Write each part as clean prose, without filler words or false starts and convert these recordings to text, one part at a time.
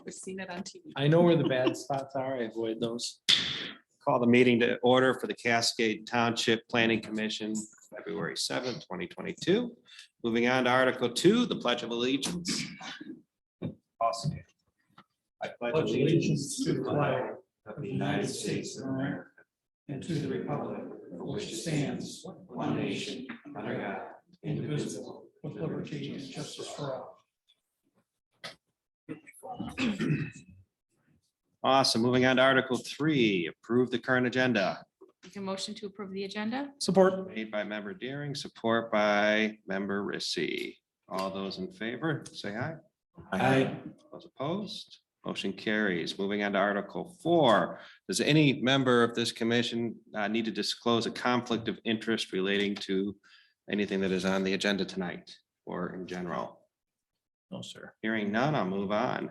We've seen it on TV. I know where the bad spots are. I avoid those. Call the meeting to order for the Cascade Township Planning Commission, February 7th, 2022. Moving on to Article 2, the Pledge of Allegiance. Awesome. I pledge allegiance to the flag of the United States of America and to the republic for which it stands, one nation, under God, indivisible, with liberty and justice for all. Awesome. Moving on to Article 3, approve the current agenda. Make a motion to approve the agenda? Support. Made by member Deering, support by member Rissy. All those in favor, say aye. Aye. Those opposed, motion carries. Moving on to Article 4. Does any member of this commission need to disclose a conflict of interest relating to anything that is on the agenda tonight or in general? No, sir. Hearing none, I'll move on.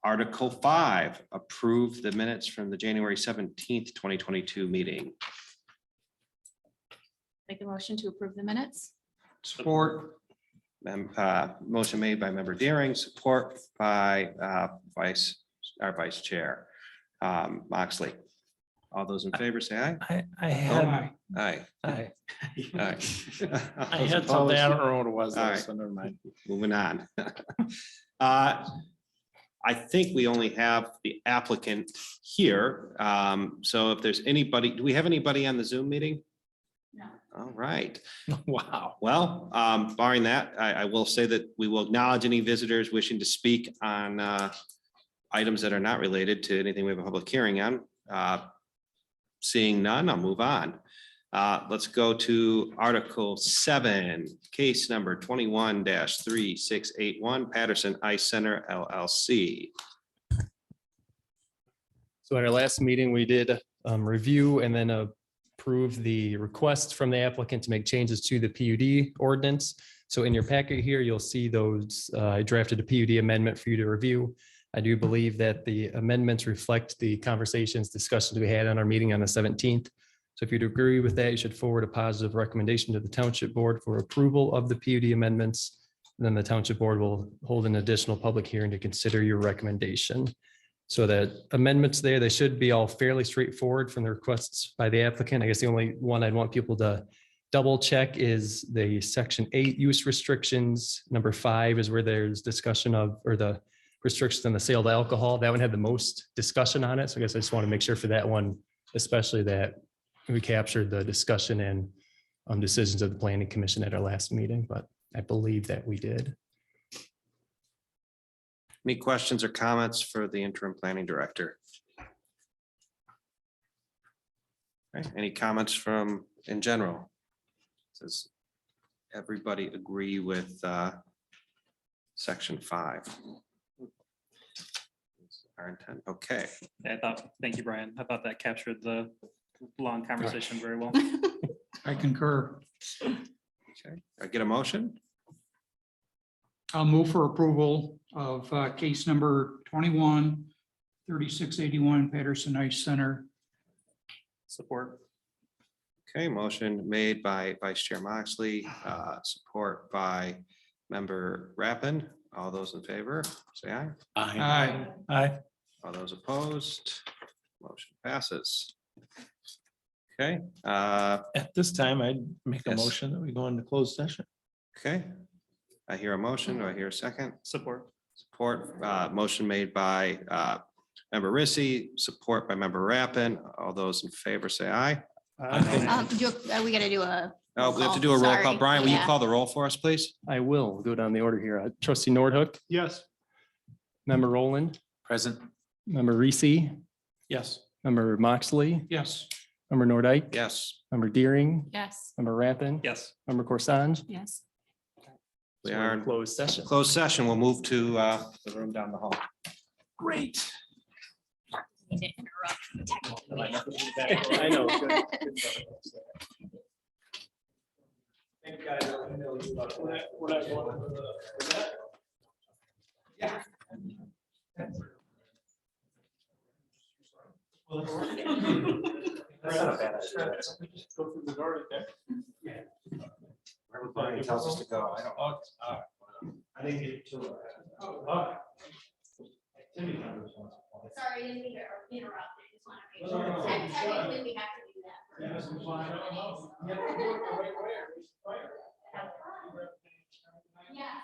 Article 5, approve the minutes from the January 17th, 2022 meeting. Make a motion to approve the minutes? Support. Motion made by member Deering, support by our vice chair, Moxley. All those in favor say aye. I had, Aye. Aye. I Aye. had something. I don't know what it was. All though, right. So never mind. Moving on. I think we only have the applicant here. So if there's anybody, do we have anybody on the Zoom meeting? No. All right. Wow. Well, barring that, I will say that we will acknowledge any visitors wishing to speak on items that are not related to anything we have a public hearing on. Seeing none, I'll move on. Let's go to Article 7, case number 21-3681, Patterson Ice Center LLC. So at our last meeting, we did review and then approve the request from the applicant to make changes to the PUD ordinance. So in your packet here, you'll see those. I drafted a PUD amendment for you to review. I do believe that the amendments reflect the conversations, discussions we had on our meeting on the 17th. So if you'd agree with that, you should forward a positive recommendation to the Township Board for approval of the PUD amendments. And then the Township Board will hold an additional public hearing to consider your recommendation. So that amendments there, they should be all fairly straightforward from the requests by the applicant. I guess the only one I'd want people to double check is the Section 8 use restrictions. Number 5 is where there's discussion of, or the restrictions on the sale of alcohol. That one had the most discussion on it. So I guess I just want to make sure for that one, especially that we captured the discussion and decisions of the Planning Commission at our last meeting, but I believe that we did. Any questions or comments for the interim planning director? Okay, any comments from in general? Does everybody agree with Section 5? Our intent, okay. Thank you, Brian. I thought that captured the long conversation very well. I concur. Okay, I get a motion? I'll move for approval of case number 21-3681 Patterson Ice Center. Support. Okay, motion made by Vice Chair Moxley, support by member Rappin. All those in favor, say aye. Aye. Aye. All those opposed, motion passes. Okay, At this time, I'd make a Yes. motion that we go into closed session. okay. I hear a motion. Do I hear a second? Support. Support, motion made by member Rissy, support by member Rappin. All those in favor say aye. We gotta do a. Oh, we have to do a roll call. Sorry. Brian, will you Yeah. call the roll for us, please? I will go down the order here. Trustee Nordhook, Yes. member Roland, Present. member Reese, Yes. member Moxley, Yes. member Nordike, Yes, member Deering, Yes. member Rappin, Yes. member Corsange. Yes. we So are we're in in closed session. closed session. We'll move to the room down the hall. Great. Need to interrupt. I know. Wherever Brian tells us to go. I don't. I didn't get to it. sorry, I didn't mean to interrupt. I just want to make sure. Technically, we have to do that. for Yeah, that's why I don't know. minutes. You have to do it the right way, or it's fire. Yeah.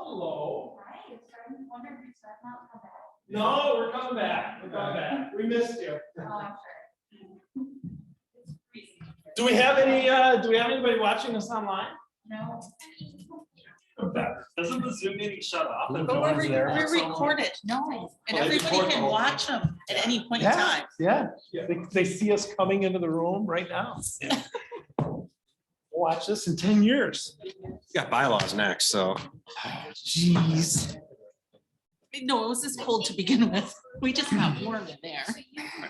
Hello. Right, I was starting to wonder if you're not come back. No, we're coming back. We're coming back. We missed you. Oh, I'm sure. It's freezing. Do we have anybody watching us online? No. Doesn't the Zoom meeting shut off? if But no we're one's there? recorded, no, and Oh, they everybody record the can whole watch them at any point in time. Yeah, they see us coming into the room right now. Watch this in 10 years. Got bylaws next, so. Jeez. No, it was this cold to begin with. We just got warm in there.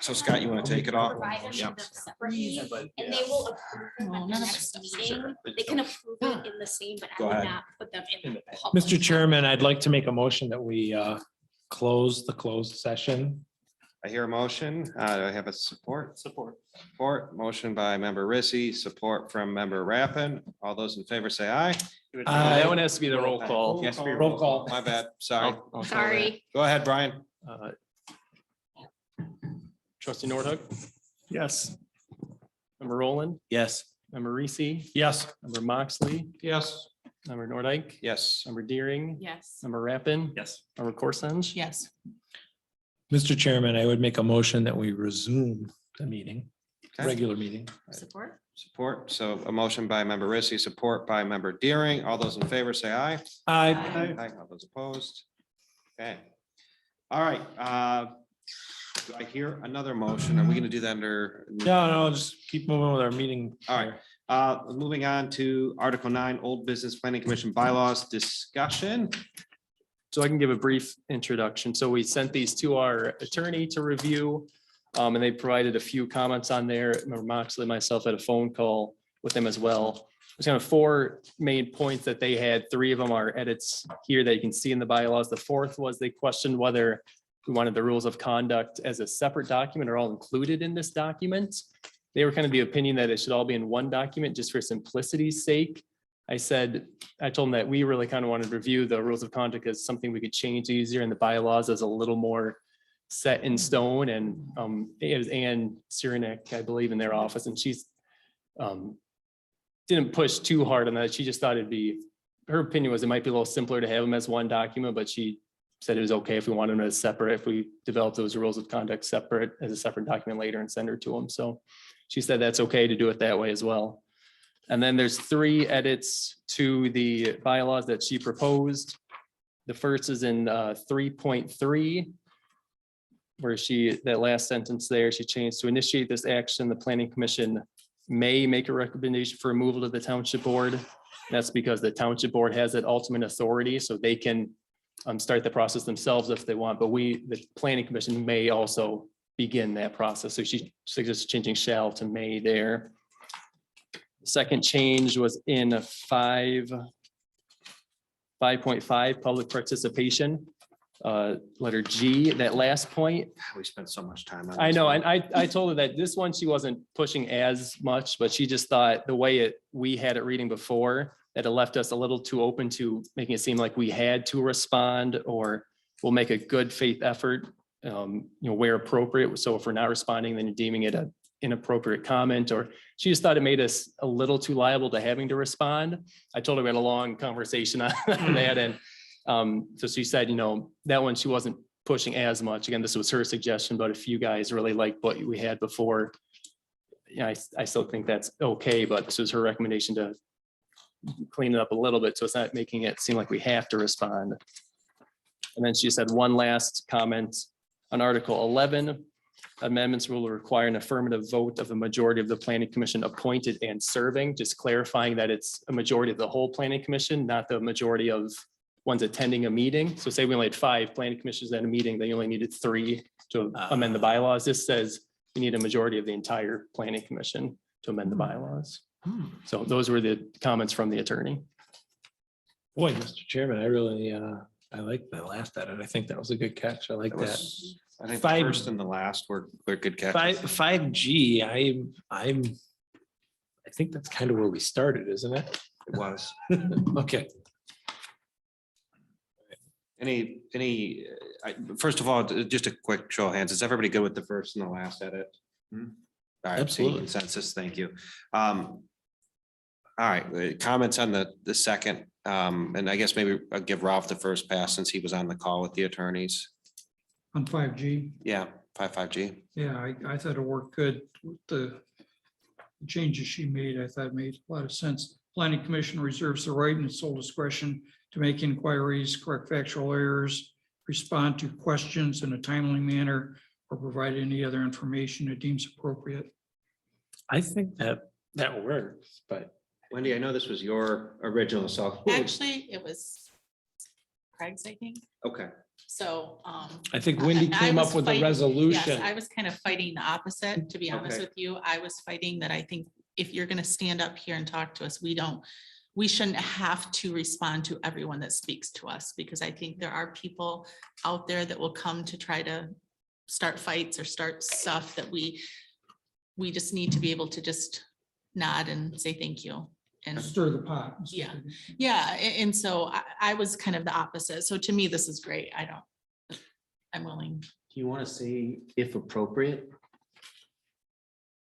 So Scott, you want to take it off? Provided Yep. them separately, But, and they will approve them No, at the none of next this stuff's meeting. separate. They can approve it in the same, but I Go would ahead. not put them in the public. Mr. Chairman, I'd like to make a motion that we close the closed session. I hear a motion. Do I have a support? Support. Support, motion by member Rissy, support from member Rappin. All those in favor say aye. You would- That one has to be the roll call. Yes, be Roll call. My bad, sorry. I'll call that. Sorry. Go ahead, Brian. Uh, Trustee Nordhook, Yes. member Roland, Yes. member Reese, Yes. member Moxley, Yes. member Nordike, Yes. member Deering, Yes. member Rappin, Yes. member Corson. Yes. Mr. Chairman, I would make a motion that we resume the meeting, Okay. regular meeting. Support? Support, so a motion by member Rissy, support by member Deering. All those in favor say aye. Aye. Aye. All those opposed? Okay. All right, do I hear another motion? Are we gonna do that under? No, just keep moving with our meeting. All right. Moving on to Article 9, Old Business Planning Commission bylaws discussion. So I can give a brief introduction. So we sent these to our attorney to review. And they provided a few comments on there. Member Moxley, and myself had a phone call with them as well. There's kind of 4 main points that they had. 3 of them are edits here that you can see in the bylaws. The 4th was they questioned whether we wanted the rules of conduct as a separate document or all included in this document. They were kind of the opinion that it should all be in one document just for simplicity's sake. I told them that we really kind of wanted to review the rules of conduct as something we could change easier, and the bylaws as a little more set in stone. And it was Ann Cyranek, I believe, in their office, and she's didn't push too hard on that. She just thought her opinion was it might be a little simpler to have them as one document, but she said it was okay if we wanted them as separate, if we develop those rules of conduct separate as a separate document later and send her to them. So she said that's okay to do it that way as well. And then there's 3 edits to the bylaws that she proposed. The first is in 3.3, where that last sentence there, she changed to initiate this action. The planning commission may make a recommendation for removal to the township board. That's because the township board has that ultimate authority, so they can start the process themselves if they want, but the planning commission may also begin that process. So she suggests changing shall to may there. Second change was in 5.5, public participation. Letter G, that last point. We spent so much time on. I this know, one. and I told her that this one, she wasn't pushing as much, but she just thought the way we had it reading before, that it left us a little too open to making it seem like we had to respond, or we'll make a good faith effort, where appropriate. So if we're not responding, then you're deeming it an inappropriate comment, or she just thought it made us a little too liable to having to respond. I told her we had a long conversation on that, and so she said, that one she wasn't pushing as much. Again, this was her suggestion, but if you guys really like what we had before, I still think that's okay, but this was her recommendation to clean it up a little bit, so it's not making it seem like we have to respond. And then she said one last comment on Article 11. Amendments will require an affirmative vote of the majority of the planning commission appointed and serving, just clarifying that it's a majority of the whole planning commission, not the majority of ones attending a meeting. So say we only had 5 planning commissioners at a meeting, then you only needed 3 to amend the bylaws. This says you need a majority of the entire planning commission to amend the bylaws. So those were the comments from the attorney. Boy, Mr. Chairman, I really, I like that last edit. I think that was a good catch. I like That that. was- I think the 5 first and the last were good catches. 5G, I think that's kind of where we started, isn't it? It was. Okay. First of all, just a quick show of hands. Is everybody good with the first and the last edit? All right, seeing Absolutely. consensus, thank you. All right, comments on the second, and I guess maybe I'll give Ralph the first pass since he was on the call with the attorneys. On 5G, Yeah, 55G. yeah, I thought it worked good with the changes she made. I thought it made a lot of sense. Planning Commission reserves the right and sole discretion to make inquiries, correct factual errors, respond to questions in a timely manner, or provide any other information it deems appropriate. I think that works, but Wendy, I know this was your original, so. Actually, it was Craig's, I think. Okay, So. I think Wendy I came was up with a fighting- resolution. Yes, I was kind of fighting the opposite, to be honest Okay. with you. I was fighting that I think if you're gonna stand up here and talk to us, we shouldn't have to respond to everyone that speaks to us, because I think there are people out there that will come to try to start fights or start stuff that we just need to be able to just nod and say thank you. And Stir the pot. Yeah. yeah, and so I was kind of the opposite. So to me, this is great. I'm willing. Do you want to say if appropriate?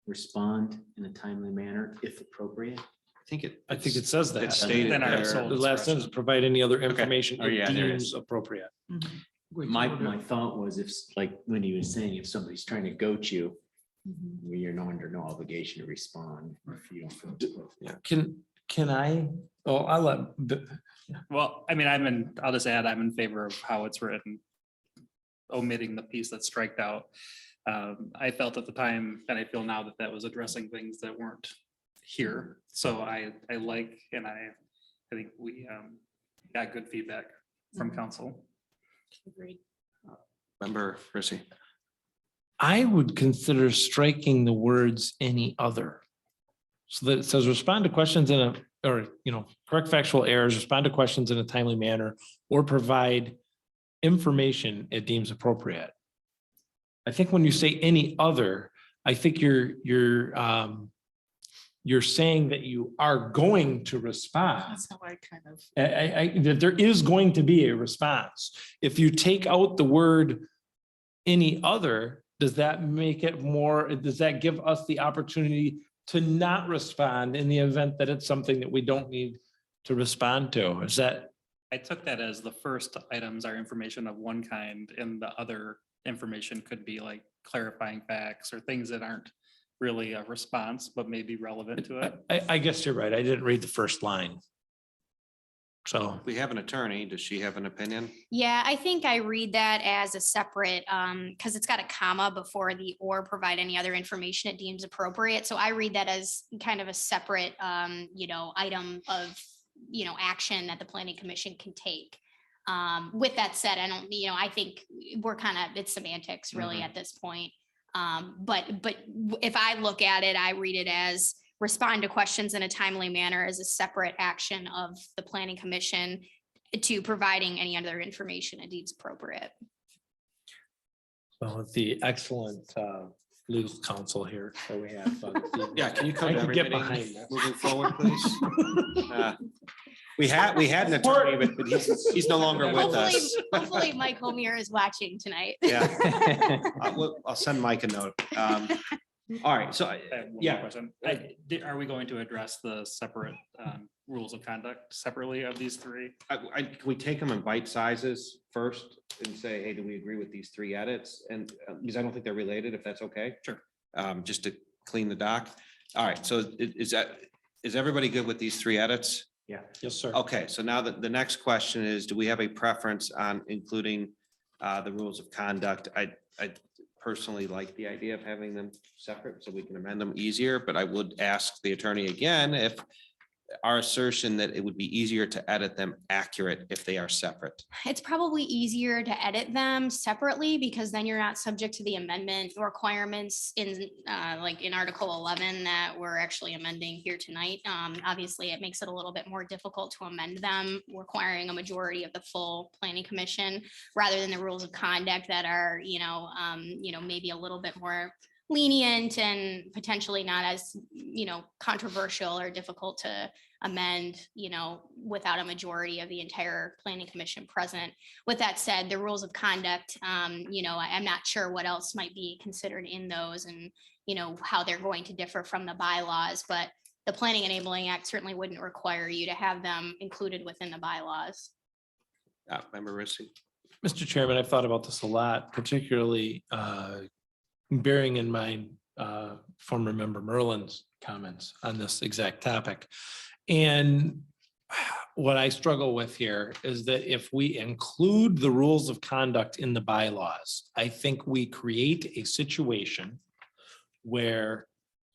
Respond in a timely manner if appropriate? I think it says that. It's stated Then our there. sole The last sentence, provide any other information Oh, yeah, it there it deems is. appropriate. Mhm. My thought was if, like, when he was saying, if somebody's trying to goat you, Mhm. you're under no obligation to respond. If you don't feel it's appropriate. Can I, I'll let, Well, I mean, I'll just add, I'm in favor of how it's written. Omitting the piece that's striked out. I felt at the time, and I feel now that was addressing things that weren't here. So I like, and I think we got good feedback from council. Agreed. Member Rissy. I would consider striking the words any other. So that it says respond to questions correct factual errors, respond to questions in a timely manner, or provide information it deems appropriate. I think when you say any other, I think you're saying that you are going to respond. That's how I kind of. That there is going to be a response. If you take out the word any other, does that make it more, does that give us the opportunity to not respond in the event that it's something that we don't need to respond to? Is that? I took that as the first items are information of one kind, and the other information could be like clarifying facts or things that aren't really a response, but may be relevant to it. I guess you're right. I didn't read the first line. So, We have an attorney. Does she have an opinion? Yeah, I think I read that as a separate, because it's got a comma before the or provide any other information it deems appropriate. So I read that as kind of a separate, item of, action that the planning commission can take. With that said, I think we're kind of, it's semantics really at this point. But if I look at it, I read it as respond to questions in a timely manner as a separate action of the planning commission to providing any other information it deems appropriate. well, with the excellent legal counsel here that we have. Yeah, can you come I to could every get meeting behind that. moving forward, please? We had an attorney, but he's no longer with us. Hopefully Mike Homier is watching tonight. Yeah. I'll send Mike a note. All right, so I have one more yeah. question. Are we going to address the separate rules of conduct separately of these three? Can we take them in bite sizes first and say, hey, do we agree with these three edits? And because I don't think they're related, if that's okay. Sure. Just to clean the dock. All right, so is everybody good with these three edits? Yeah. Yes, sir. Okay, so now the next question is, do we have a preference on including the rules of conduct? I personally like the idea of having them separate so we can amend them easier, but I would ask the attorney again if our assertion that it would be easier to edit them accurate if they are separate. It's probably easier to edit them separately because then you're not subject to the amendment requirements in in Article 11 that we're actually amending here tonight. Obviously, it makes it a little bit more difficult to amend them, requiring a majority of the full planning commission rather than the rules of conduct that are, maybe a little bit more lenient and potentially not as, controversial or difficult to amend, without a majority of the entire planning commission present. With that said, the rules of conduct, I'm not sure what else might be considered in those and, how they're going to differ from the bylaws, but the Planning Enabling Act certainly wouldn't require you to have them included within the bylaws. Member Rissy. Mr. Chairman, I've thought about this a lot, particularly bearing in mind former member Merlin's comments on this exact topic. And what I struggle with here is that if we include the rules of conduct in the bylaws, I think we create a situation where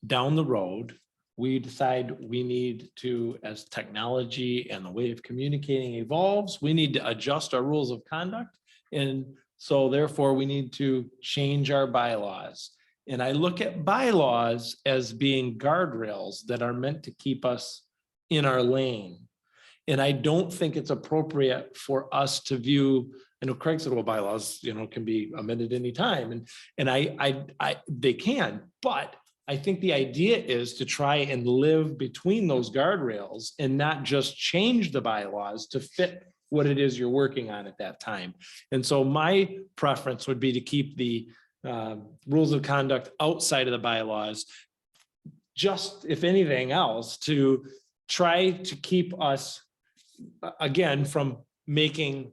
down the road, we decide we need to, as technology and the way of communicating evolves, we need to adjust our rules of conduct. And so therefore, we need to change our bylaws. And I look at bylaws as being guardrails that are meant to keep us in our lane. And I don't think it's appropriate for us to view, I know Craig said, well, bylaws, can be amended anytime. And they can, but I think the idea is to try and live between those guardrails and not just change the bylaws to fit what it is you're working on at that time. And so my preference would be to keep the rules of conduct outside of the bylaws, just if anything else, to try to keep us, again, from making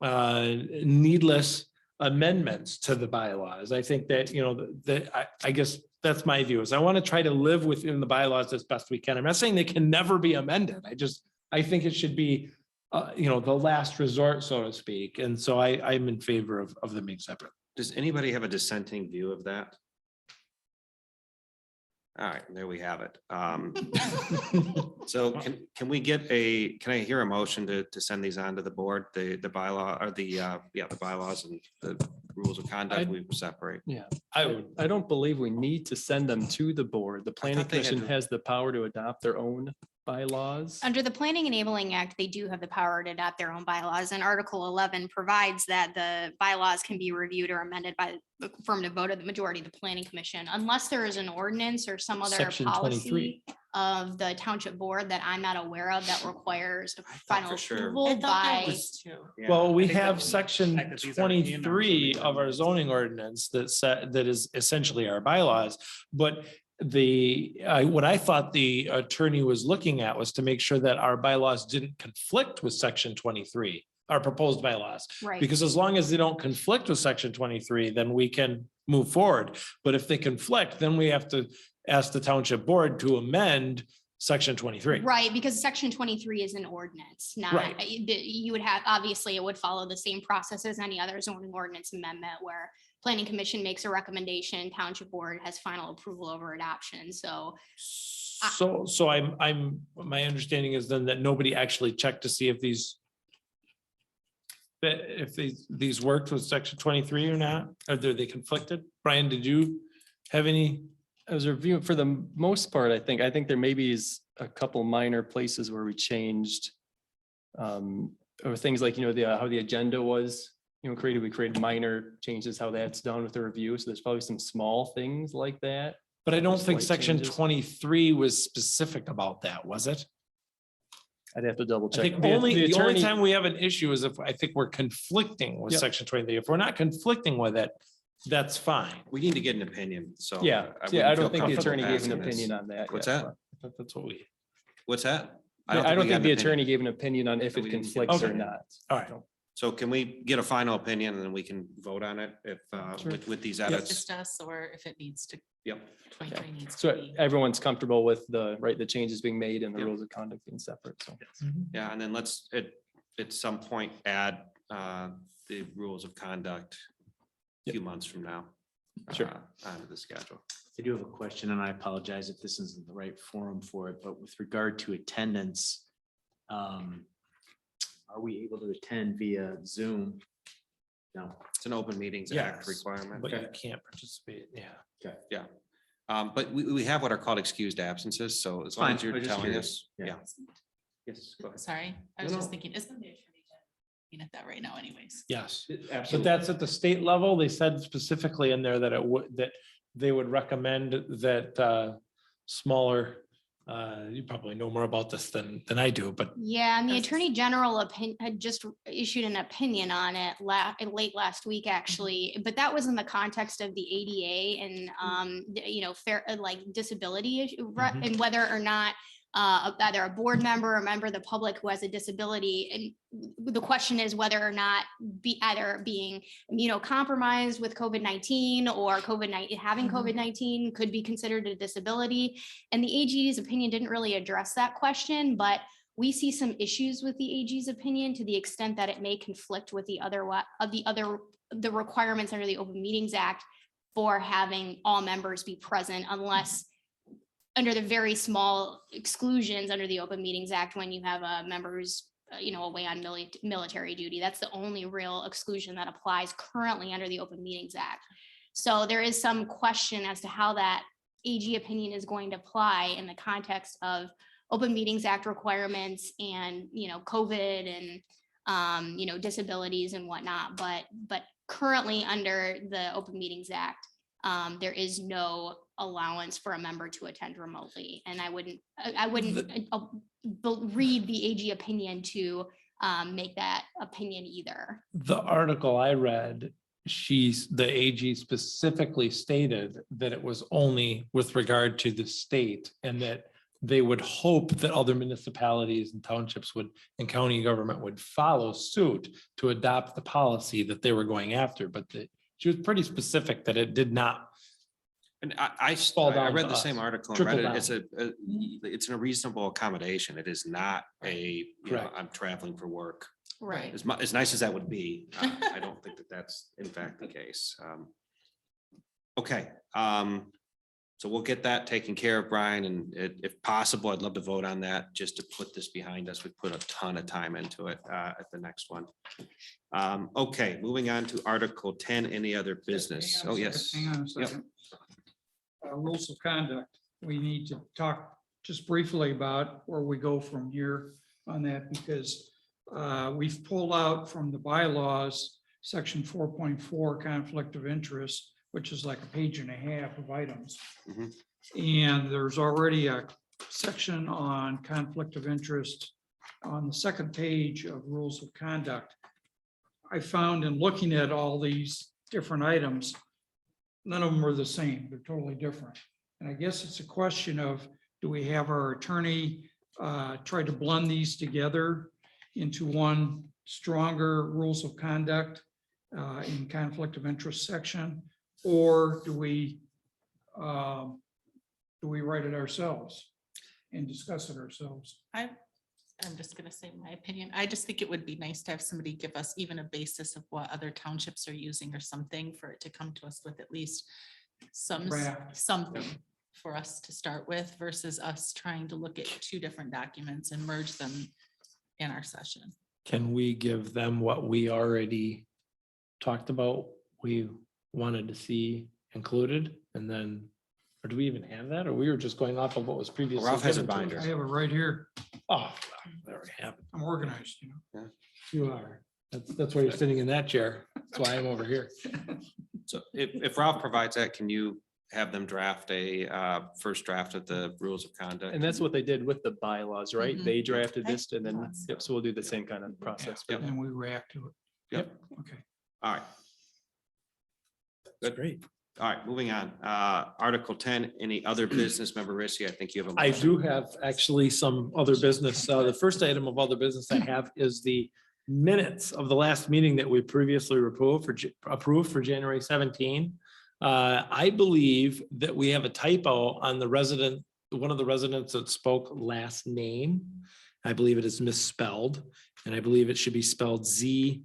needless amendments to the bylaws. I think that, I guess that's my view, is I want to try to live within the bylaws as best we can. I'm not saying they can never be amended. I think it should be, the last resort, so to speak. And so I'm in favor of them being separate. Does anybody have a dissenting view of that? All right, there we have it. So can I hear a motion to send these on to the board, the bylaw or the bylaws and the rules of conduct we separate? Yeah, I would, I don't believe we need to send them to the board. The planning they had commission to- has the power to adopt their own bylaws. Under the Planning Enabling Act, they do have the power to adopt their own bylaws, and Article 11 provides that the bylaws can be reviewed or amended by the affirmative vote of the majority of the Planning Commission, unless there is an ordinance or some other Section policy 23. of the township board that I'm not aware of that requires a thought final for sure. approval I thought there by. was two. well, we I think that have was- section fact that these are in our 23 of our zoning zoning ordinance that is essentially our bylaws. But what I thought the attorney was looking at was to make sure that our bylaws didn't conflict with section 23, our proposed bylaws. Right. Because as long as they don't conflict with section 23, then we can move forward. But if they conflict, then we have to ask the township board to amend section 23. Right, because section 23 is an ordinance, not, Right. you would have, obviously, it would follow the same process as any other zoning ordinance amendment where planning commission makes a recommendation, township board has final approval over adoption, so. So my understanding is then that nobody actually checked to see if these worked with section 23 or not, or are they conflicted? Brian, did you have any? As a review, for the most part, I think there maybe is a couple minor places where we changed. Or things like, how the agenda was, created, we created minor changes, how that's done with the review. So there's probably some small things like that. But I don't think Slight section changes. 23 was specific about that, was it? I'd have to double I check. think The the only attorney- time we have an issue is if I think we're conflicting with Yep. section 23. If we're not conflicting with it, that's fine. We need to get an opinion, so. Yeah, wouldn't I feel don't think the comfortable attorney gave an passing this. opinion on that. What's yet, that? but- That's what we, What's that? I don't we think got the an opinion. attorney gave an opinion on if We it didn't get- conflicts or Okay. not. all right. So can we get a final opinion and then we can vote on it if, Sure. with these It's edits? just us, or if it needs to, Yep. 23 needs to So be. everyone's comfortable with the changes being made and the Yep. rules of conduct being separate. So. Yeah, and then let's at some point add the rules of conduct a few months from now. Sure. Onto the schedule. I do have a question, and I apologize if this isn't the right forum for it, but with regard to attendance, are we able to attend via Zoom? No. It's an open meetings act Yes, requirement. but you can't participate, yeah. But we have what are called excused absences, so as long Fine, as you're I was just telling curious. us, Yeah. yeah. Yes, go ahead. Sorry, I was No, just no. thinking, isn't the attorney looking at that right now anyways? Yes. But Absolutely. that's at the state level. They said specifically in there that that they would recommend that smaller You probably know more about this than I do, but Yeah, and the That's- Attorney General had just issued an opinion on it late last week, actually. But that was in the context of the ADA and, you know, fair, like disability issue, right? Mhm. And whether or not either a board member or a member of the public who has a disability. And the question is whether or not either being immunocompromised with COVID-19 or having Mhm. COVID-19 could be considered a disability. And the AG's opinion didn't really address that question, but we see some issues with the AG's opinion to the extent that it may conflict with the requirements under the Open Meetings Act for having all members be present unless under the very small exclusions under the Open Meetings Act, when you have a member who's, away on military duty. That's the only real exclusion that applies currently under the Open Meetings Act. So there is some question as to how that AG opinion is going to apply in the context of Open Meetings Act requirements and, COVID and, disabilities and whatnot. But currently under the Open Meetings Act, there is no allowance for a member to attend remotely. And I wouldn't read the AG opinion to make that opinion either. the article I read, the AG specifically stated that it was only with regard to the state and that they would hope that other municipalities and townships and county government would follow suit to adopt the policy that they were going after. But she was pretty specific that it did not. And I Fall down read to the us. same article and Trickle read it. down. It's a reasonable accommodation. It is not Correct. I'm traveling for work. Right. As nice as that would be, I don't think that that's in fact the case. Okay, so we'll get that taken care of, Brian, and if possible, I'd love to vote on that just to put this behind us. We put a ton of time into it at the next one. Okay, moving on to Article 10, any other business? Hang Oh, on a yes. second, hang on a Yep. second. Rules of conduct, we need to talk just briefly about where we go from here on that, because we've pulled out from the bylaws, section 4.4 conflict of interest, which is like a page and a half of items. Mhm. And there's already a section on conflict of interest on the second page of rules of conduct. I found in looking at all these different items, none of them are the same. They're totally different. And I guess it's a question of, do we have our attorney try to blend these together into one stronger rules of conduct in conflict of interest section? Or do we write it ourselves and discuss it ourselves? I'm just gonna say my opinion. I just think it would be nice to have somebody give us even a basis of what other townships are using or something for it to come to us with at least Draft. something for us to start with versus us trying to look at two different documents and merge them in our session. Can we give them what we already talked about? We wanted to see included and then, or do we even have that? Or we were just going off of what was previously? Ralph has a given to us? binder. I have it right here. Oh, I already have it. I'm organized, You are. That's why you're sitting in that chair. That's why I'm over here. So if Ralph provides that, can you have them draft a first draft of the rules of conduct? And that's what they did with the bylaws, right? Mhm. They drafted Okay. this and then, yep, so we'll do the same kind of process. for Yep. And we react to it. Yep. Okay. All right, That's great. all right, moving on. Article 10, any other business, member Rissy? I think you have a. I motion. do have actually some other business. The first item of other business I have is the minutes of the last meeting that we previously approved for January 17. I believe that we have a typo on one of the residents that spoke last name. I believe it is misspelled, and I believe it should be spelled ZOELMER.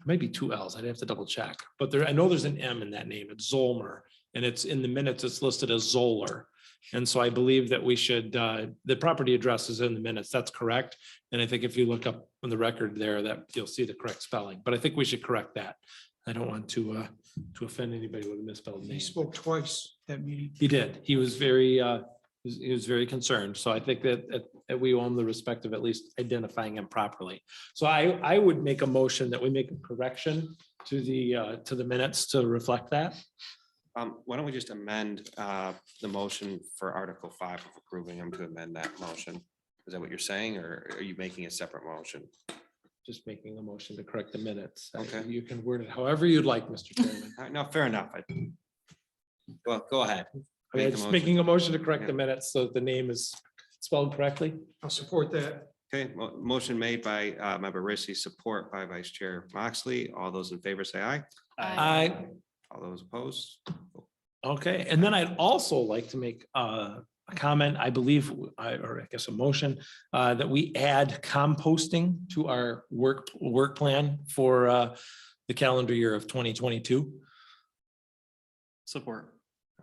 Maybe two L's. I'd have to double check, but I know there's an M in that name. It's Zolmer, and it's in the minutes, it's listed as Zoller. And so I believe that we should, the property address is in the minutes. That's correct. And I think if you look up on the record there, that you'll see the correct spelling, but I think we should correct that. I don't want to offend anybody with a misspelled He name. spoke twice that meeting. He did. He was very concerned. So I think that we owe him the respect of at least identifying him properly. So I would make a motion that we make a correction to the minutes to reflect that. Why don't we just amend the motion for Article 5 of approving them to amend that motion? Is that what you're saying, or are you making a separate motion? Just making a motion to correct the minutes. Okay. You can word it however you'd like, Mr. Chairman. All right, no, fair enough. Well, go ahead. I mean, Make a just motion. making a motion to correct the Yeah. minutes so that the name is spelled correctly. I'll support that. Okay, motion made by member Rissy, support by Vice Chair Moxley. All those in favor say aye. I, All those opposed? okay, and then I'd also like to make a comment, I believe, or I guess a motion, that we add composting to our work plan for the calendar year of 2022. Support.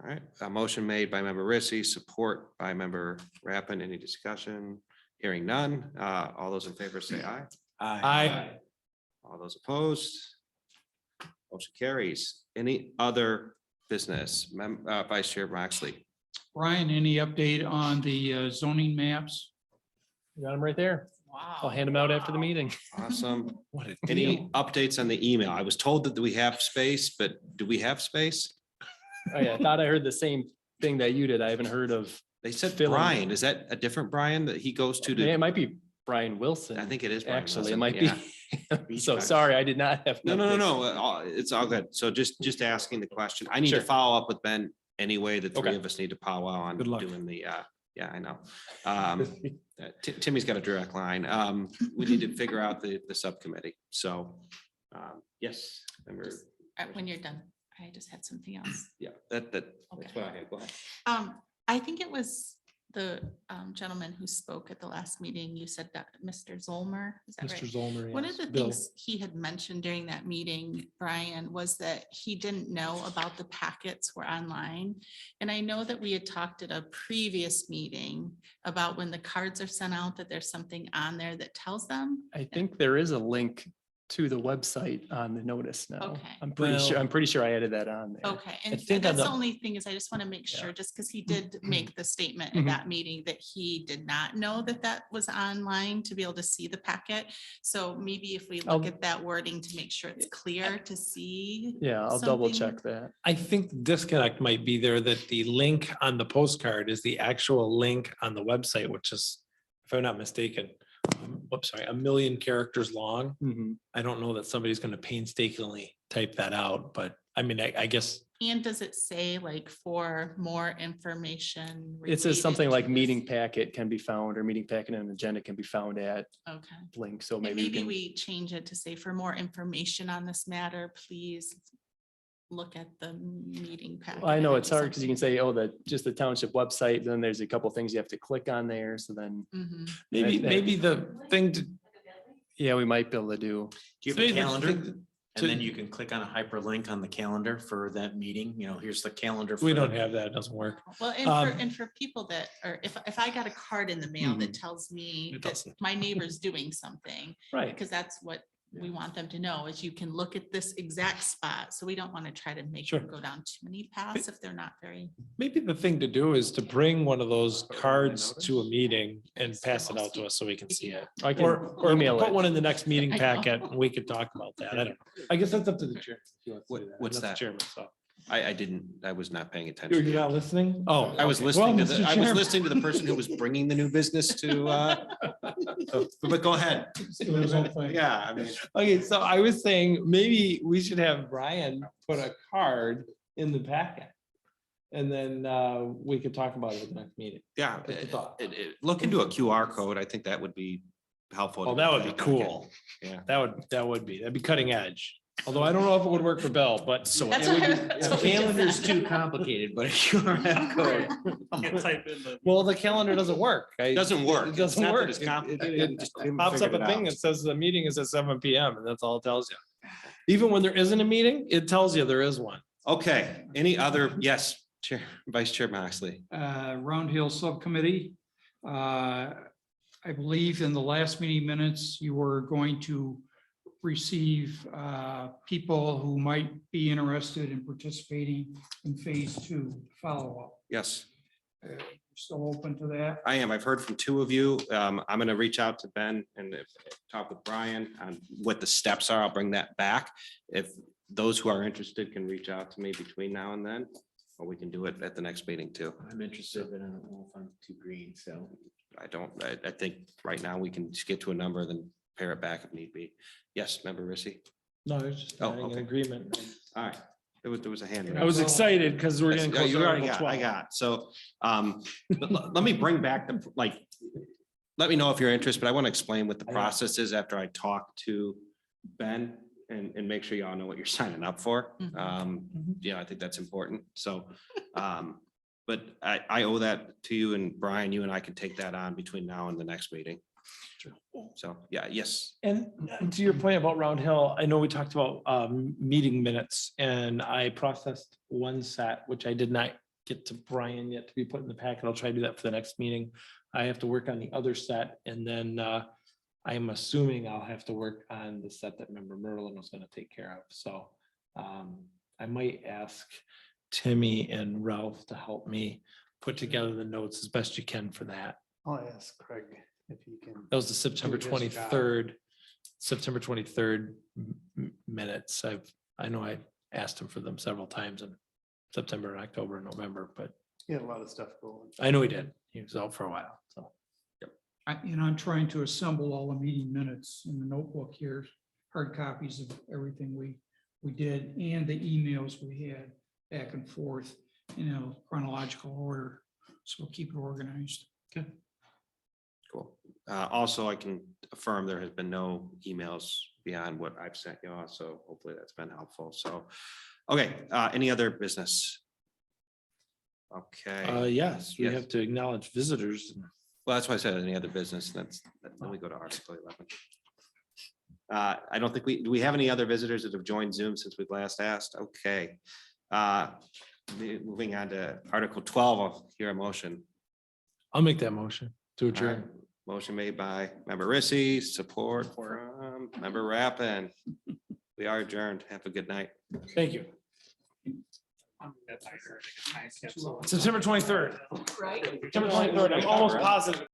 All right, a motion made by member Rissy, support by member Rappin. Any discussion? Hearing none. All those in favor say aye. I, All those opposed? Motion carries. Any other business? Vice Chair Moxley. Brian, any update on the zoning maps? Got them right there. I'll Wow. hand them out after the meeting. Awesome. what a Any deal. updates on the email? I was told that we have space, but do we have space? Oh, yeah, I thought I heard the same thing that you did. I haven't heard of, They said Filling. Brian. Is that a different Brian that he goes to? it might be Brian Wilson. I think it is. Brian Actually, it Wilson, might yeah. be. So sorry, I did not have. No, an no, no, update. no. It's all good. So just asking the question. I need to Sure. follow up with Ben anyway. The three Okay. of us need to powwow on Good luck. doing the, yeah, I know. Timmy's got a direct line. We need to figure out the subcommittee. So, yes, member, When you're done, I just had something else. yeah, that's Okay. what I had. Go ahead. I think it was the gentleman who spoke at the last meeting. You said that Mr. Zolmer, is that Mr. right? Zolmer. One yes. of the Bill. things he had mentioned during that meeting, Brian, was that he didn't know about the packets were online. And I know that we had talked at a previous meeting about when the cards are sent out, that there's something on there that tells them. I think there is a link to the website on the notice now. Okay. I'm pretty sure I added that on there. Okay, and think on that's the the- only thing is I just want to make Yeah. sure, just because he did make the statement at Mhm. that meeting that he did not know that that was online to be able to see the packet. So maybe if we look I'll- at that wording to make sure it's clear to see. Yeah, I'll double something. check that. I think the disconnect might be there that the link on the postcard is the actual link on the website, which is, if I'm not mistaken, whoops, sorry, 1,000,000 characters long. Mhm. I don't know that somebody's going to painstakingly type that out, but I mean, I guess And does it say like for more information? It says something related like to this? meeting packet can be found, or meeting packet and agenda can be found at Okay. link. So And maybe you maybe can. we change it to say for more information on this matter, please look at the meeting packet. I know or it's hard because you can something. say, oh, just the township website, then there's a couple things you have to click on there. So then, Mhm. maybe the thing to. yeah, we might be able to do. Do you have maybe a the calendar? thing to- And then you can click on a hyperlink on the calendar for that meeting. You know, here's the calendar. We for don't the- have that. It doesn't work. Well, Um, and for people that, or if I got a card in the mail that tells me It that doesn't. my neighbor's doing something, Right. because that's what we want them to know, is you can look at this exact spot. So we don't want to try to make them Sure. go down too many paths if they're not very. Maybe the thing to do is to bring one of those cards to a meeting and pass it out to us so we can see it. I can Or email put it. one in the next meeting I know. packet and we could talk about that. I don't know. I guess that's up to the chair. if you want to do that. What's I'm not the that? Chairman, so. I was not paying You're attention. not listening? Oh. I was okay. listening Well, to Mr. the, I was Chairman. listening to the person who was bringing the new business to, but go ahead. Yeah, I mean, Okay, so I was saying, maybe we should have Brian put a card in the packet. And then we could talk about it at the next meeting. yeah, Just a thought. look into a QR code. I think that would be helpful. Well, that would be cool. Yeah. That'd be cutting edge. Although I don't know if it would work for Bill, but so. That's it would what be- I- that's The what we just calendar's said. too complicated, but a QR code. Can't type in the. Well, the calendar doesn't work. It doesn't work. It It's doesn't not that work. it's It- complicated. It Just pops up figured a it thing out. that says the meeting is at 7 PM and that's all it tells you. Even when there isn't a meeting, it tells you there is one. Okay, any other, yes, Chair, Vice Chair Moxley. Round Hill Subcommittee. I believe in the last meeting minutes, you were going to receive people who might be interested in participating in phase 2 follow-up. Yes, Still open to that? I am. I've heard from two of you. I'm going to reach out to Ben and talk with Brian on what the steps are. I'll bring that back. If those who are interested can reach out to me between now and then, or we can do it at the next meeting too. I'm interested, but I don't know if I'm too green, so. I think right now we can just get to a number, then pare it back if need be. Yes, member Rissy? No, I was just Oh, adding an okay. agreement. All right, there was a hand. I was excited because we're Yes, getting yeah, close you to already Article got, I 12. got, so, but let me bring back the, like, let me know if you're interested, but I want to explain what the I am. process is after I talk to Ben and make sure y'all know what you're signing up for. Mhm. Yeah, I think that's important. So, but I owe that to you, and Brian, you and I can take that on between now and the next meeting. So, yeah, yes. And to your point about Round Hill, I know we talked about meeting minutes and I processed one set, which I did not get to Brian yet to be put in the packet. I'll try to do that for the next meeting. I have to work on the other set and then I'm assuming I'll have to work on the set that member Merlin was going to take care of. So I might ask Timmy and Ralph to help me put together the notes as best you can for that. I'll ask Craig if he can. That was the September Do his job. 23rd, September 23rd minutes. I know I asked him for them several times in September, October, and November, but He had a lot of stuff going. I know he did. He was out for a while, so. I'm trying to assemble all the meeting minutes in the notebook here, hard copies of everything we did and the emails we had back and forth, chronological order. So we'll keep it organized. Cool. Also, I can affirm there has been no emails beyond what I've sent you all, so hopefully that's been helpful. So, okay, any other business? Okay, Yes, we Yes. have to acknowledge visitors. well, that's why I said any other business. Then we go to Article 11. I don't think do we have any other visitors that have joined Zoom since we last asked? Okay. Moving on to Article 12, I'll hear a motion. I'll make that motion to All right. adjourn. Motion made by member Rissy, support from member Rappin. We are adjourned. Have a good night. Thank you. That's- I heard it. I kept so- September 23rd. Right? September 23rd. I'm almost positive.